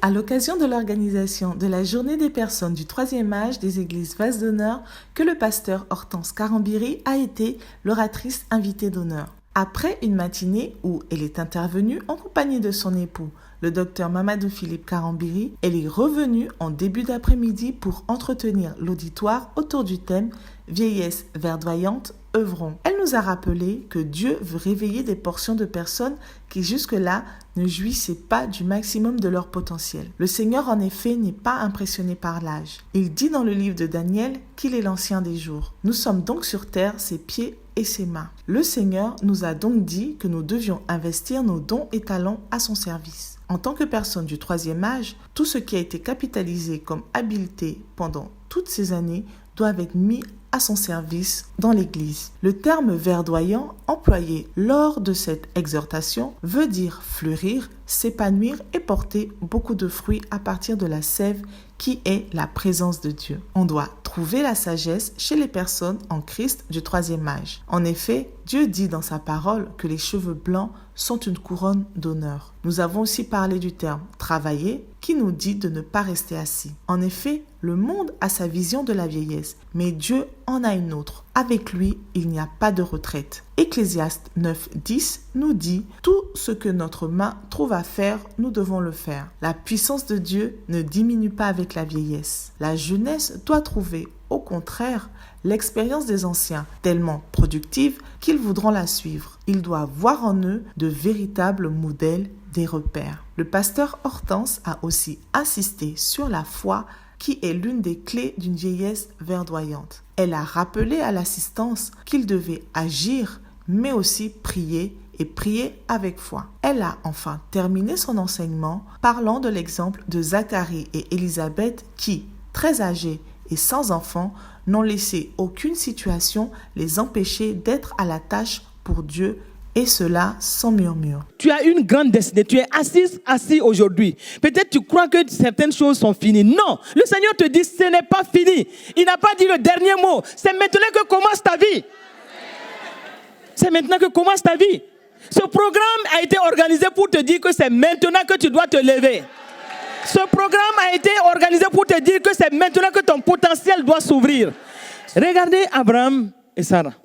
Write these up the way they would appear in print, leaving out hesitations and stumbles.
à l'occasion de l'organisation de la Journée des personnes du troisième âge des églises Vase d'honneur que le pasteur Hortense Karambiri a été l'oratrice invitée d'honneur. Après une matinée où elle est intervenue en compagnie de son époux, le docteur Mamadou Philippe Karambiri, elle est revenue en début d'après-midi pour entretenir l'auditoire autour du thème « Vieillesse verdoyante, œuvrons ». Elle nous a rappelé que Dieu veut réveiller des portions de personnes qui jusque-là ne jouissaient pas du maximum de leur potentiel. Le Seigneur, en effet, n'est pas impressionné par l'âge. Il dit dans le livre de Daniel qu'il est l'ancien des jours. Nous sommes donc sur terre, ses pieds et ses mains. Le Seigneur nous a donc dit que nous devions investir nos dons et talents à son service. En tant que personne du troisième âge, tout ce qui a été capitalisé comme habileté pendant toutes ces années doit être mis à son service dans l'Église. Le terme verdoyant employé lors de cette exhortation veut dire fleurir, s'épanouir et porter beaucoup de fruits à partir de la sève qui est la présence de Dieu. On doit trouver la sagesse chez les personnes en Christ du troisième âge. En effet, Dieu dit dans sa parole que les cheveux blancs sont une couronne d'honneur. Nous avons aussi parlé du terme travailler qui nous dit de ne pas rester assis. En effet, le monde a sa vision de la vieillesse, mais Dieu en a une autre. Avec lui, il n'y a pas de retraite. Ecclésiaste 9:10 nous dit « Tout ce que notre main trouve à faire, nous devons le faire. La puissance de Dieu ne diminue pas avec la vieillesse. La jeunesse doit trouver, au contraire, l'expérience des anciens, tellement productive qu'ils voudront la suivre. Ils doivent voir en eux de véritables modèles, des repères. » Le pasteur Hortense a aussi insisté sur la foi qui est l'une des clés d'une vieillesse verdoyante. Elle a rappelé à l'assistance qu'il devait agir, mais aussi prier et prier avec foi. Elle a enfin terminé son enseignement parlant de l'exemple de Zacharie et Élisabeth qui, très âgés et sans enfants, n'ont laissé aucune situation les empêcher d'être à la tâche pour Dieu, et cela sans murmure. Tu as une grande destinée. Tu es assis aujourd'hui. Peut-être tu crois que certaines choses sont finies. Non, le Seigneur te dit ce n'est pas fini. Il n'a pas dit le dernier mot. C'est maintenant que commence ta vie. C'est maintenant que commence ta vie. Ce programme a été organisé pour te dire que c'est maintenant que tu dois te lever. Ce programme a été organisé pour te dire que c'est maintenant que ton potentiel doit s'ouvrir. Regardez Abraham et Sarah.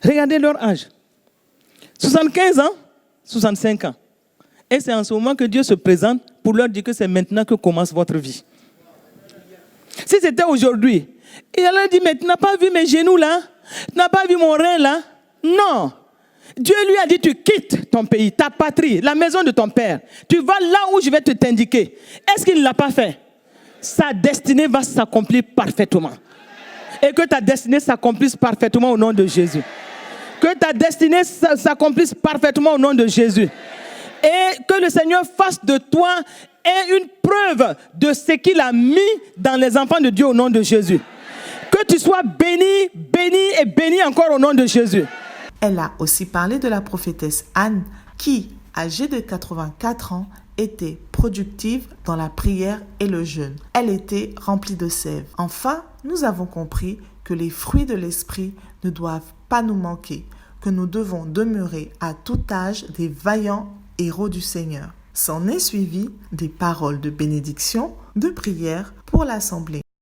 Regardez leur âge. 75 ans, 65 ans. Et c'est en ce moment que Dieu se présente pour leur dire que c'est maintenant que commence votre vie. Si c'était aujourd'hui, il allait dire, mais tu n'as pas vu mes genoux là? Tu n'as pas vu mon rein là? Non. Dieu lui a dit, tu quittes ton pays, ta patrie, la maison de ton père. Tu vas là où je vais t'indiquer. Est-ce qu'il ne l'a pas fait? Sa destinée va s'accomplir parfaitement. Et que ta destinée s'accomplisse parfaitement au nom de Jésus. Que ta destinée s'accomplisse parfaitement au nom de Jésus. Et que le Seigneur fasse de toi une preuve de ce qu'il a mis dans les enfants de Dieu au nom de Jésus. Que tu sois béni, béni et béni encore au nom de Jésus. Elle a aussi parlé de la prophétesse Anne qui, âgée de 84 ans, était productive dans la prière et le jeûne. Elle était remplie de sève. Enfin, nous avons compris que les fruits de l'esprit ne doivent pas nous manquer, que nous devons demeurer à tout âge des vaillants héros du Seigneur. S'en est suivi des paroles de bénédiction, de prière pour l'assemblée.